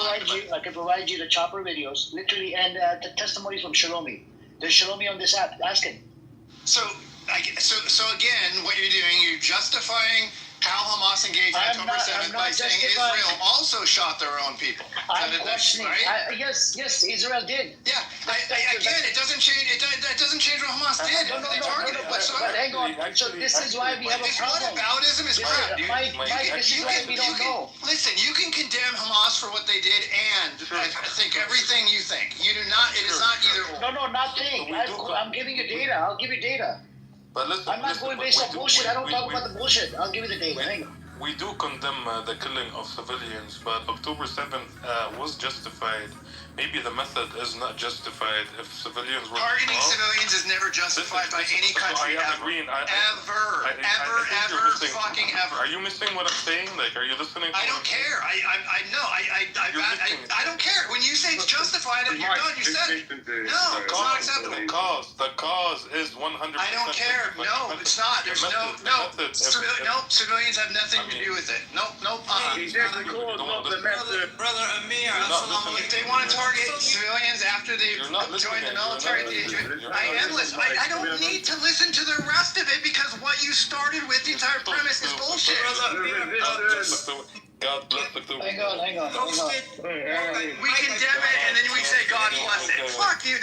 provide you the chopper videos, literally, and the testimonies from Shalomi. There's Shalomi on this app. Ask him. So again, what you're doing, you're justifying how Hamas engaged on October 7th by saying Israel also shot their own people. I'm questioning. Right? Yes, Israel did. Yeah. Again, it doesn't change. It doesn't change what Hamas did. They targeted whatsoever. But hang on. So this is why we have a problem. Whataboutism is crap. Mike, this is why we don't know. Listen, you can condemn Hamas for what they did, and I think everything you think. You do not. It is not either or. No, not think. I'm giving you data. I'll give you data. But listen, I'm not going based on bullshit. I don't talk about the bullshit. I'll give you the data. Hang on. We do condemn the killing of civilians, but October 7th was justified. Maybe the method is not justified if civilians were targeting civilians is never justified by any country ever. Ever. Are you missing what I'm saying? Like, are you listening? I don't care. I don't care. When you say it's justified, you're done. You said it. No, it's not acceptable. The cause is 100%. I don't care. No, it's not. There's no. Civilians have nothing to do with it. Nope. Brother Amir, if they want to target civilians after they join the military, I am listening. I don't need to listen to the rest of it because what you started with, the entire premise, is bullshit. God bless the Kitover. Hang on. We condemn it and then we say God bless it. Fuck you.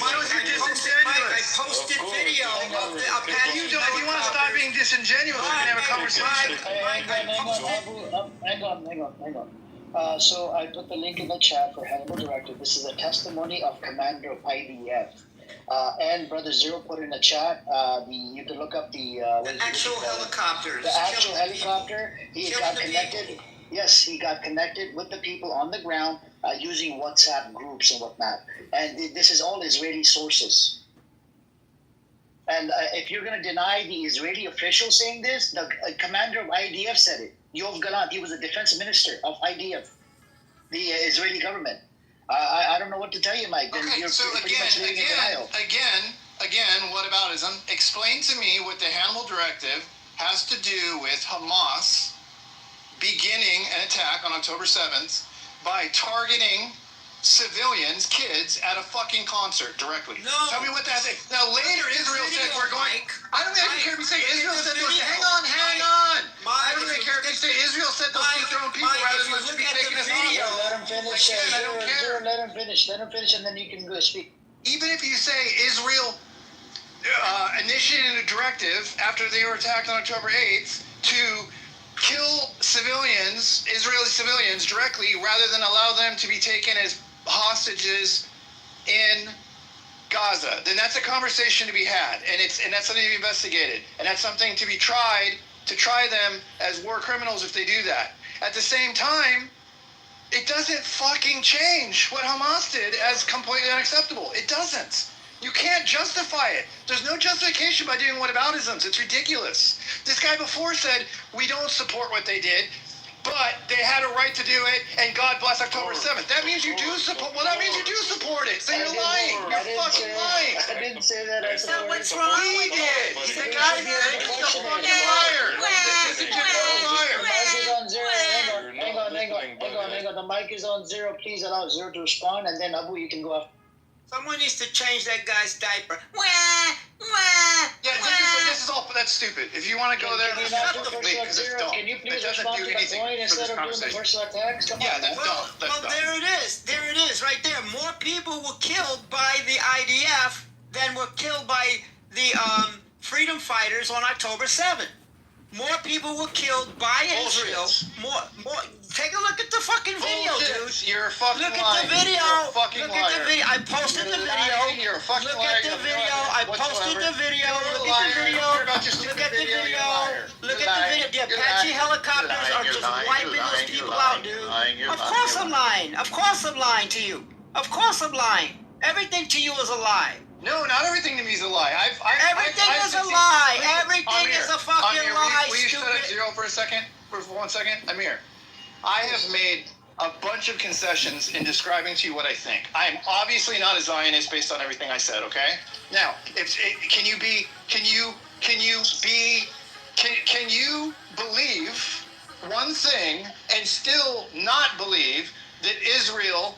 Why was you disingenuous? I posted video of the If you want to stop being disingenuous, we can have a conversation. Hang on. So I put the link in the chat for Hannibal Directive. This is a testimony of Commander of IDF. And Brother Zero put in the chat, you can look up the actual helicopters. The actual helicopter. He got connected. Yes, he got connected with the people on the ground using WhatsApp groups and whatnot. And this is all Israeli sources. And if you're going to deny the Israeli official saying this, the commander of IDF said it. Yoav Gallant, he was the defense minister of IDF, the Israeli government. I don't know what to tell you, Mike. Okay, so again, whataboutism? Explain to me what the Hannibal Directive has to do with Hamas beginning an attack on October 7th by targeting civilians, kids, at a fucking concert directly. No. Tell me what that is. Now later Israel said we're going... I don't really care if you say Israel said those. Hang on. I don't really care if you say Israel said those to their own people rather than let's be taking us off. Let him finish. I don't care. Let him finish, and then you can go speak. Even if you say Israel initiated a directive after they were attacked on October 8th to kill civilians, Israeli civilians, directly rather than allow them to be taken as hostages in Gaza, then that's a conversation to be had, and that's something to be investigated, and that's something to be tried, to try them as war criminals if they do that. At the same time, it doesn't fucking change what Hamas did as completely unacceptable. It doesn't. You can't justify it. There's no justification by doing whataboutisms. It's ridiculous. This guy before said, we don't support what they did, but they had a right to do it, and God bless October 7th. That means you do support. Well, that means you do support it. So you're lying. You're fucking lying. I didn't say that. I said what's wrong with it? He's a guy that is a fucking liar. He's a liar. The mic is on zero. Hang on. The mic is on zero. Please allow Zero to respond, and then Abu, you can go after. Someone needs to change that guy's diaper. Yeah, this is all. That's stupid. If you want to go there, Can you please respond to the point instead of doing the personal attacks? Come on, man. Well, there it is. There it is, right there. More people were killed by the IDF than were killed by the freedom fighters on October 7th. More people were killed by Israel. More. Take a look at the fucking video, dude. You're a fucking Look liar. at the video. You're a fucking Look liar. at the video. I posted the video. You're a fucking Look liar. at the video. I posted the video. Look at the video. Look at the video. Look at the video. The Apache helicopters are just wiping those people out, dude. Of course I'm lying. Of course I'm lying to you. Of course I'm lying. Everything to you is a lie. No, not everything to me is a lie. Everything is a lie. Everything is a fucking lie, will you shut up stupid. Zero for a second? For 1 second? Amir, I have made a bunch of concessions in describing to you what I think. I am obviously not a Zionist based on everything I said, okay? Now, can you believe one thing and still not believe that Israel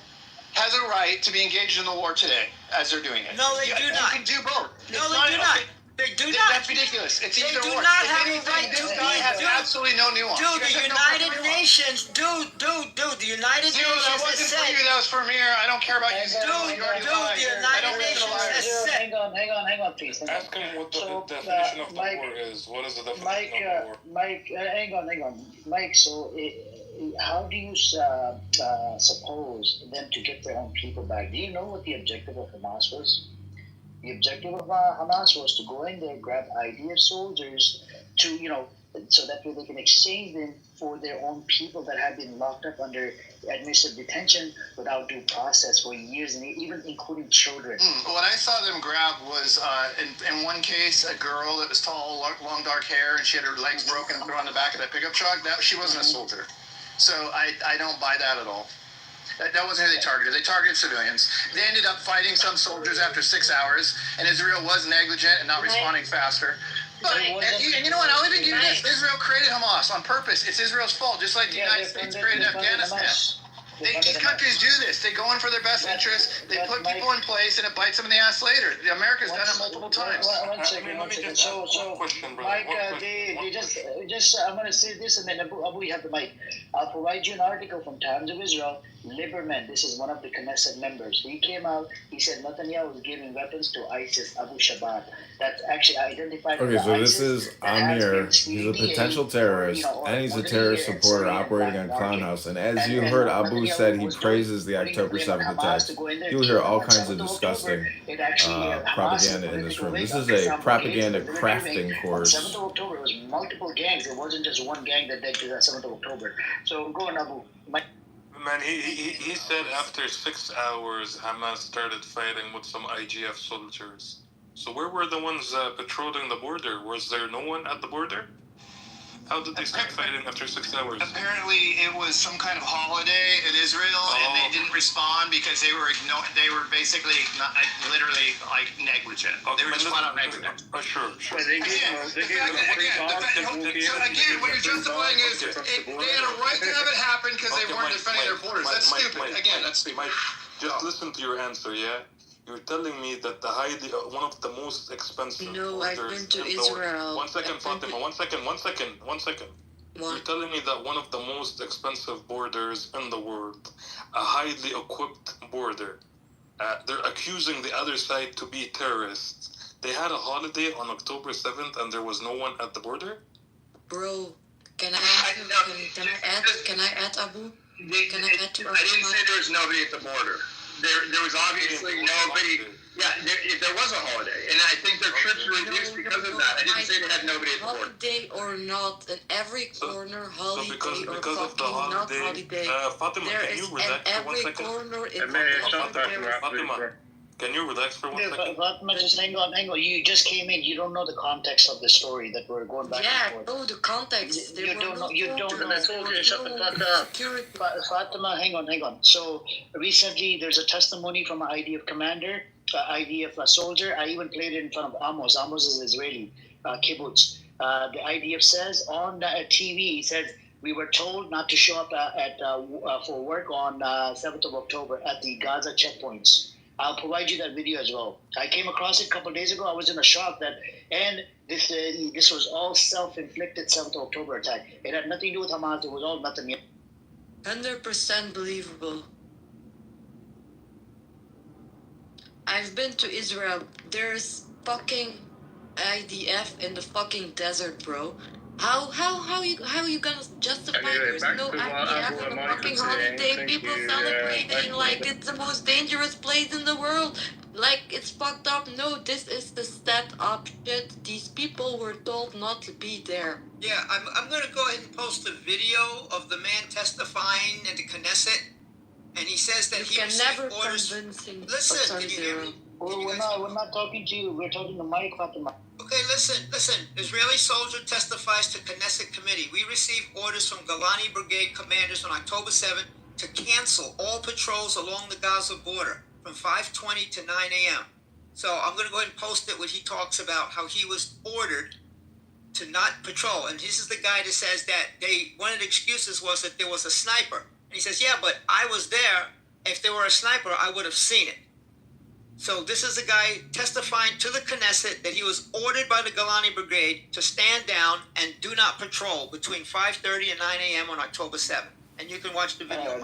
has a right to be engaged in the war today, as they're doing it? No, they do not. You can do both. No, they do not. They do not. That's ridiculous. It's either They do or. not If have a anything, right this to guy be. has absolutely no nuance. Dude, the United Nations. Dude. The United Zero, Nations that wasn't for you. That was for Amir. I don't care about you. Dude, the United Nations has said. Hang on, please. Ask him what the definition of the war is. What is the definition of the war? Mike, hang on. Mike, so how do you suppose them to get their own people back? Do you know what the objective of Hamas was? The objective of Hamas was to go in there, grab IDF soldiers to, so that way they can exchange them for their own people that have been locked up under administrative detention without due process for years, and even including children. What I saw them grab was, in one case, a girl that was tall, long dark hair, and she had her legs broken and thrown on the back of that pickup truck. She wasn't a soldier. So I don't buy that at all. That wasn't who they targeted. They targeted civilians. They ended up fighting some soldiers after 6 hours, and Israel was negligent and not responding faster. But, and you know what, I'll even give you this. Israel created Hamas on purpose. It's Israel's fault, just like the United States created Afghanistan. These countries do this. They go in for their best interests. They put people in place, and it bites them in the ass later. America's done it multiple times. One second. So, Mike, they just I'm going to say this, and then Abu, you have the mic. I'll provide you an article from Times of Israel. Lieberman, this is one of the Knesset members. He came out. He said Netanyahu was giving weapons to ISIS, Abu Shabaab. That's actually identified. Okay, so ISIS this is Amir. He's a potential terrorist, and he's a terrorist supporter operating on Clown House. And as you heard Abu said, he praises the October 7th attacks. You'll hear all kinds of disgusting propaganda in this room. This is a propaganda crafting course. 7th of October, it was multiple gangs. It wasn't just one gang that did the 7th of October. So go on, Abu. Man, he said after 6 hours, Hamas started fighting with some IGF soldiers. So where were the ones patrolling the border? Was there no one at the border? How did they start fighting after 6 hours? Apparently, it was some kind of holiday in Israel, and they didn't respond because they were basically literally negligent. They were just flat out negligent. Sure. Again, what you're justifying is they had a right to have it happen because they weren't defending their borders. That's stupid. Again, that's stupid. Just listen to your answer, yeah? You're telling me that the one of the most expensive I've borders been to in the Israel. world. One second, Fatima. One second. What? You're telling me that one of the most expensive borders in the world, a highly equipped border, they're accusing the other side to be terrorists. They had a holiday on October 7th and there was no one at the border? Bro, can I add, Abu? Can I add to I didn't say there was nobody at the border. There was obviously nobody. Yeah, there was a holiday, and I think their trips were reduced because of that. I didn't say they had nobody at the border. Holiday or not, in every corner, holiday because or of the fucking not holiday, holiday, Fatima, there can is you relax in for 1 every second? corner in Fatima, can you relax for 1 second? Fatima, just hang on. You just came in. You don't know the context of the story that we're going back and forth. Oh, the context. You don't know. Shut the fuck up. Fatima, hang on. So recently, there's a testimony from an IDF commander, IDF soldier. I even played it in front of Amos. Amos is Israeli, kibbutz. The IDF says on TV, he says, we were told not to show up for work on 7th of October at the Gaza checkpoints. I'll provide you that video as well. I came across it a couple of days ago. I was in a shock and this was all self-inflicted 7th of October attack. It had nothing to do with Hamas. It was all nothing. 100% believable. I've been to Israel. There's fucking IDF in the fucking desert, bro. How you gonna justify there's no IDF on a fucking holiday? People celebrating like it's the most dangerous place in the world. Like it's fucked up. No, this is the set up shit. These people were told not to be there. Yeah, I'm gonna go ahead and post a video of the man testifying in the Knesset, and he says that he received orders. Listen, can you hear me? We're not talking to you. We're talking to Mike, Fatima. Okay, listen. Israeli soldier testifies to Knesset committee. We received orders from Golani Brigade commanders on October 7th to cancel all patrols along the Gaza border from 5:20 to 9 a.m. So I'm going to go ahead and post it when he talks about how he was ordered to not patrol. And this is the guy that says that one of the excuses was that there was a sniper. And he says, yeah, but I was there. If there were a sniper, I would have seen it. So this is a guy testifying to the Knesset that he was ordered by the Golani Brigade to stand down and do not patrol between 5:30 and 9 a.m. on October 7th. And you can watch the video.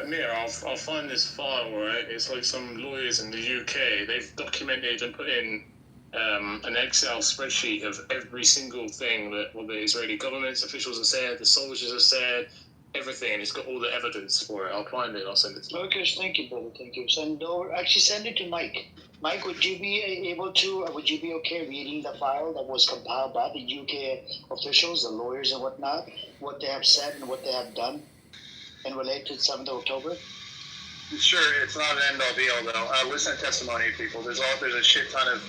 Amir, I'll find this file, right? It's like some lawyers in the UK. They've documented and put in an Excel spreadsheet of every single thing that the Israeli government's officials have said, the soldiers have said, everything, and it's got all the evidence for it. I'll find it. I'll send it to you. Okay, thank you, brother. Thank you. Send it to Mike. Mike, would you be able to? Would you be okay reading the file that was compiled by the UK officials, the lawyers and whatnot, what they have said and what they have done, in relation to 7th of October? Sure, it's not an end-all be-all though. Listen to testimony of people. There's a shit ton of.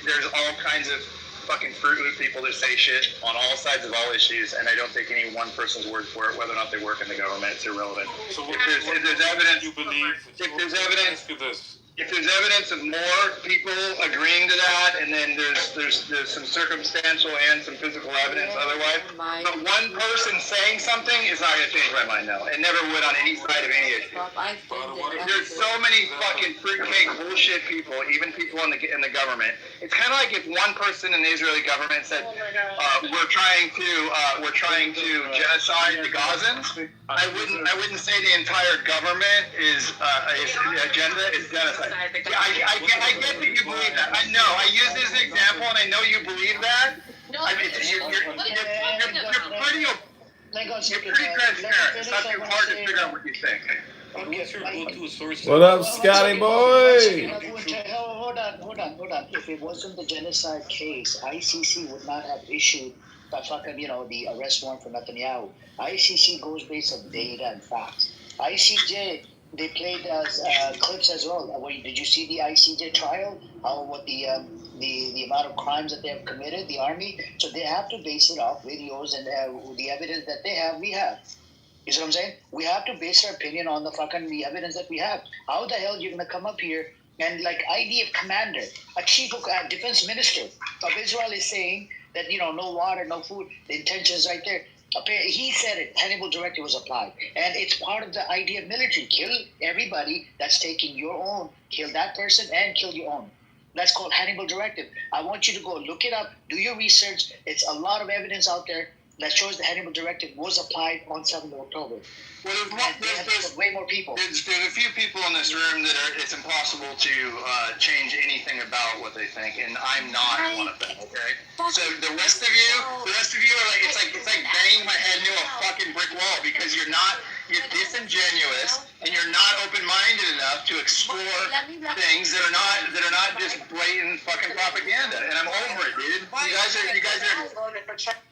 There's all kinds of fucking Fruit Loop people that say shit on all sides of all issues, and I don't take any one person's word for it, whether or not they work in the government. It's irrelevant. So if there's evidence, you believe? If there's evidence of more people agreeing to that, and then there's some circumstantial and some physical evidence otherwise, but one person saying something is not going to change my mind. No, it never would on any side of any issue. There's so many fucking fruitcake bullshit people, even people in the government. It's kind of like if one person in the Israeli government said, "We're trying to genocide the Gazans." I wouldn't say the entire government is the agenda is genocide. I get that you believe that. I know. I use this as an example, and I know you believe that. You're pretty transparent. It's not too hard to figure out what you think. What up, Scotty boy? Hold on. If it wasn't the genocide case, ICC would not have issued the arrest warrant for Netanyahu. ICC goes based on data and facts. ICJ, they played clips as well. Did you see the ICJ trial? The amount of crimes that they have committed, the army. So they have to base it off videos and the evidence that they have. We have. You see what I'm saying? We have to base our opinion on the evidence that we have. How the hell are you gonna come up here and like IDF commander, a chief defense minister of Israel is saying that no water, no food. The intention is right there. He said it. Hannibal directive was applied, and it's part of the idea of military: kill everybody that's taking your own, kill that person, and kill your own. That's called Hannibal directive. I want you to go look it up, do your research. It's a lot of evidence out there that shows the Hannibal directive was applied on 7th of October. Well, there's way more people. There's a few people in this room that it's impossible to change anything about what they think, and I'm not one of them. Okay. So the rest of you are like it's like banging my head into a fucking brick wall because you're disingenuous and you're not open-minded enough to explore things that are not just blatant fucking propaganda. And I'm over it, dude. You guys are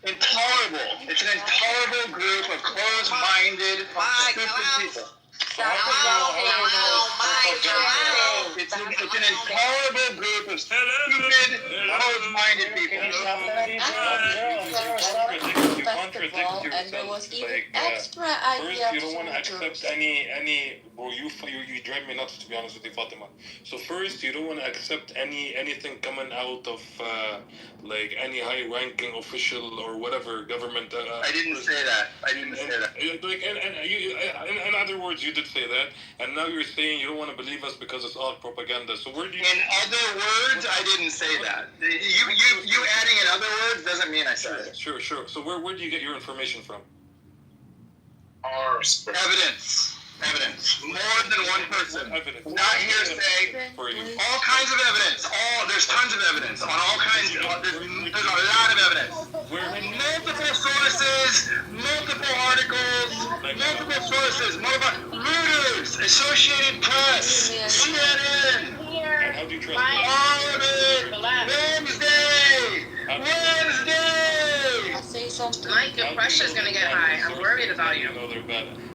intolerable. It's an intolerable group of closed-minded, stupid people. It's an intolerable group of stupid, closed-minded people. You contradict yourself. And there was even Like, extra first, idea you don't want to soldiers. accept any. Well, you drive me nuts, to be honest with you, Fatima. So first, you don't want to accept anything coming out of like any high-ranking official or whatever government. I didn't say that. Like, in other words, you did say that, and now you're saying you don't want to believe us because it's all propaganda. So where do you? In other words, I didn't say that. You adding in other words doesn't mean I said it. Sure. So where do you get your information from? Evidence. More than one person. Evidence. Not hearsay. All kinds of evidence. There's tons of evidence on all kinds. There's a lot of evidence. Multiple sources, multiple articles, multiple sources, Reuters, Associated Press, CNN. And how do you trust All of it. Wednesday. I'll say something. Mike, your pressure's gonna get high. I'm worried about you. They're bad.